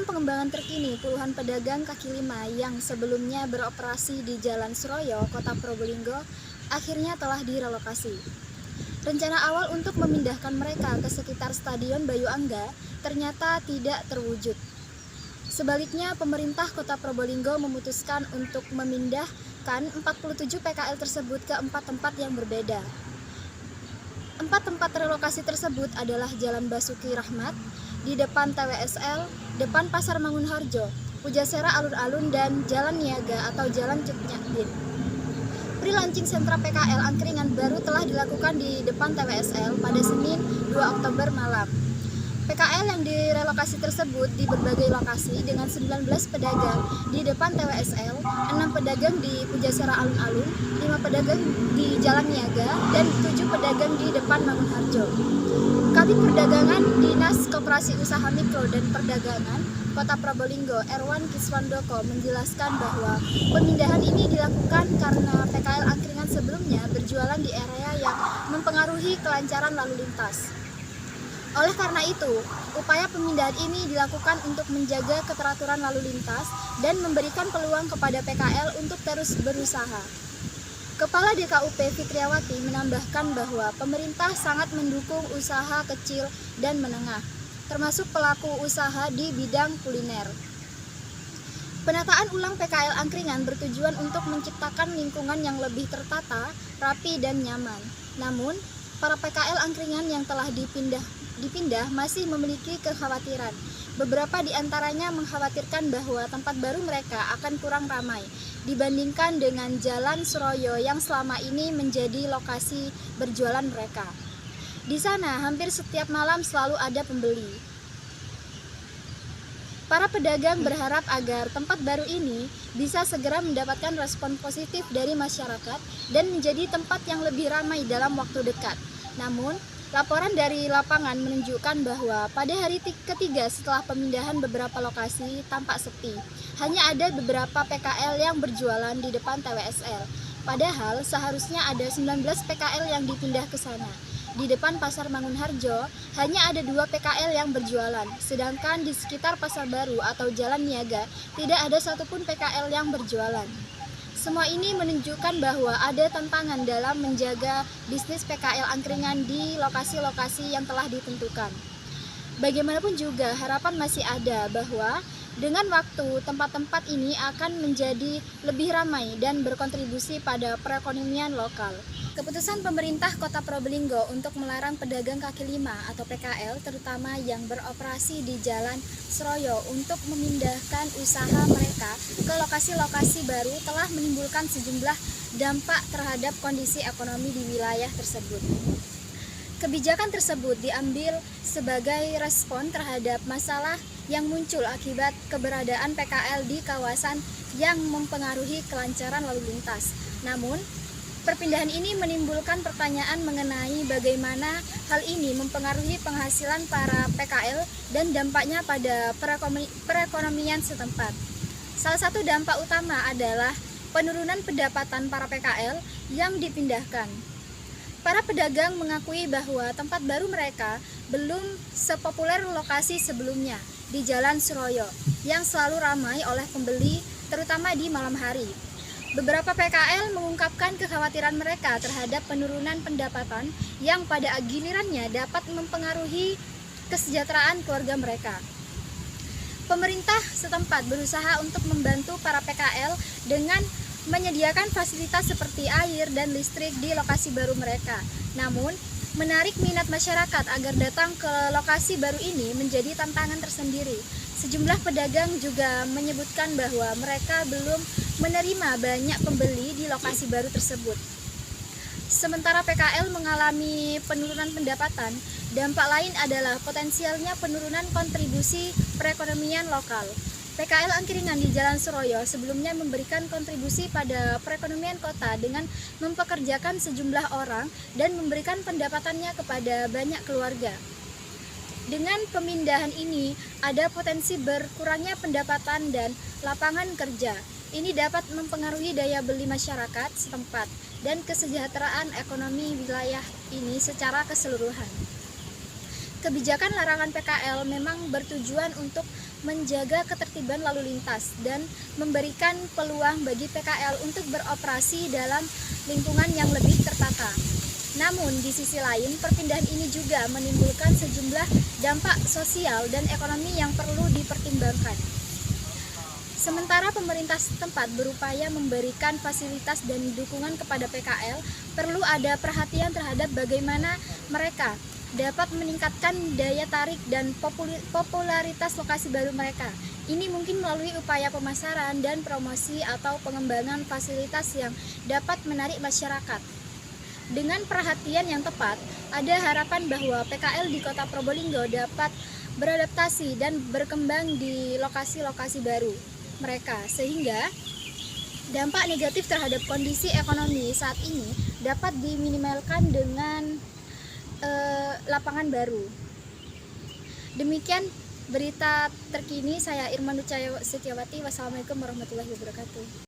pengembangan terkini, puluhan pedagang kaki lima yang sebelumnya beroperasi di Jalan Suroyo, Kota Probolinggo, akhirnya telah direlokasi. Rencana awal untuk memindahkan mereka ke sekitar Stadion Bayu Angga ternyata tidak terwujud. Sebaliknya, pemerintah Kota Probolinggo memutuskan untuk memindahkan 47 PKL tersebut ke 4 tempat yang berbeda. 4 tempat relokasi tersebut adalah Jalan Basuki Rahmat, di depan TWSL, depan Pasar Mangunharjo, Pujasera Alun-Alun, dan Jalan Niaga atau Jalan Cut Nyak Dien. Pre-launching sentra PKL angkringan baru telah dilakukan di depan TWSL pada Senin 2 Oktober malam. PKL yang direlokasi tersebut di berbagai lokasi dengan 19 pedagang di depan TWSL, 6 pedagang di Pujasera Alun-Alun, 5 pedagang di Jalan Niaga, dan 7 pedagang di depan Mangunharjo. Kabid Perdagangan Dinas Koperasi Usaha Mikro dan Perdagangan Kota Probolinggo, Erwan Kiswandoko, menjelaskan bahwa pemindahan ini dilakukan karena PKL angkringan sebelumnya berjualan di area yang mempengaruhi kelancaran lalu lintas. Oleh karena itu, upaya pemindahan ini dilakukan untuk menjaga keteraturan lalu lintas dan memberikan peluang kepada PKL untuk terus berusaha. Kepala DKUP Fitriawati menambahkan bahwa pemerintah sangat mendukung usaha kecil dan menengah, termasuk pelaku usaha di bidang kuliner. Penataan ulang PKL angkringan bertujuan untuk menciptakan lingkungan yang lebih tertata, rapi, dan nyaman. Namun, para PKL angkringan yang telah dipindah masih memiliki kekhawatiran. Beberapa di antaranya mengkhawatirkan bahwa tempat baru mereka akan kurang ramai dibandingkan dengan Jalan Suroyo yang selama ini menjadi lokasi berjualan mereka. Di sana hampir setiap malam selalu ada pembeli. Para pedagang berharap agar tempat baru ini bisa segera mendapatkan respon positif dari masyarakat dan menjadi tempat yang lebih ramai dalam waktu dekat. Namun, laporan dari lapangan menunjukkan bahwa pada hari ketiga setelah pemindahan beberapa lokasi tampak sepi. Hanya ada beberapa PKL yang berjualan di depan TWSL. Padahal seharusnya ada 19 PKL yang dipindah ke sana. Di depan Pasar Mangunharjo hanya ada 2 PKL yang berjualan, sedangkan di sekitar Pasar Baru atau Jalan Niaga tidak ada satupun PKL yang berjualan. Semua ini menunjukkan bahwa ada tantangan dalam menjaga bisnis PKL angkringan di lokasi-lokasi yang telah ditentukan. Bagaimanapun juga harapan masih ada bahwa dengan waktu tempat-tempat ini akan menjadi lebih ramai dan berkontribusi pada perekonomian lokal. Keputusan pemerintah Kota Probolinggo untuk melarang pedagang kaki lima atau PKL terutama yang beroperasi di Jalan Suroyo untuk memindahkan usaha mereka ke lokasi-lokasi baru telah menimbulkan sejumlah dampak terhadap kondisi ekonomi di wilayah tersebut. Kebijakan tersebut diambil sebagai respon terhadap masalah yang muncul akibat keberadaan PKL di kawasan yang mempengaruhi kelancaran lalu lintas. Namun, perpindahan ini menimbulkan pertanyaan mengenai bagaimana hal ini mempengaruhi penghasilan para PKL dan dampaknya pada perekonomian setempat. Salah satu dampak utama adalah penurunan pendapatan para PKL yang dipindahkan. Para pedagang mengakui bahwa tempat baru mereka belum sepopuler lokasi sebelumnya di Jalan Suroyo yang selalu ramai oleh pembeli terutama di malam hari. Beberapa PKL mengungkapkan kekhawatiran mereka terhadap penurunan pendapatan yang pada gilirannya dapat mempengaruhi kesejahteraan keluarga mereka. Pemerintah setempat berusaha untuk membantu para PKL dengan menyediakan fasilitas seperti air dan listrik di lokasi baru mereka. Namun, menarik minat masyarakat agar datang ke lokasi baru ini menjadi tantangan tersendiri. Sejumlah pedagang juga menyebutkan bahwa mereka belum menerima banyak pembeli di lokasi baru tersebut. Sementara PKL mengalami penurunan pendapatan, dampak lain adalah potensialnya penurunan kontribusi perekonomian lokal. PKL angkringan di Jalan Suroyo sebelumnya memberikan kontribusi pada perekonomian kota dengan mempekerjakan sejumlah orang dan memberikan pendapatannya kepada banyak keluarga. Dengan pemindahan ini, ada potensi berkurangnya pendapatan dan lapangan kerja. Ini dapat mempengaruhi daya beli masyarakat setempat dan kesejahteraan ekonomi wilayah ini secara keseluruhan. Kebijakan larangan PKL memang bertujuan untuk menjaga ketertiban lalu lintas dan memberikan peluang bagi PKL untuk beroperasi dalam lingkungan yang lebih tertata. Namun di sisi lain, perpindahan ini juga menimbulkan sejumlah dampak sosial dan ekonomi yang perlu dipertimbangkan. Sementara pemerintah setempat berupaya memberikan fasilitas dan dukungan kepada PKL, perlu ada perhatian terhadap bagaimana mereka dapat meningkatkan daya tarik dan popularitas lokasi baru mereka. Ini mungkin melalui upaya pemasaran dan promosi atau pengembangan fasilitas yang dapat menarik masyarakat. Dengan perhatian yang tepat, ada harapan bahwa PKL di Kota Probolinggo dapat beradaptasi dan berkembang di lokasi-lokasi baru mereka, sehingga dampak negatif terhadap kondisi ekonomi saat ini dapat diminimalkan dengan lapangan baru. Demikian berita terkini, saya Irma Nucaya Setiawati. Wassalamualaikum warahmatullahi wabarakatuh.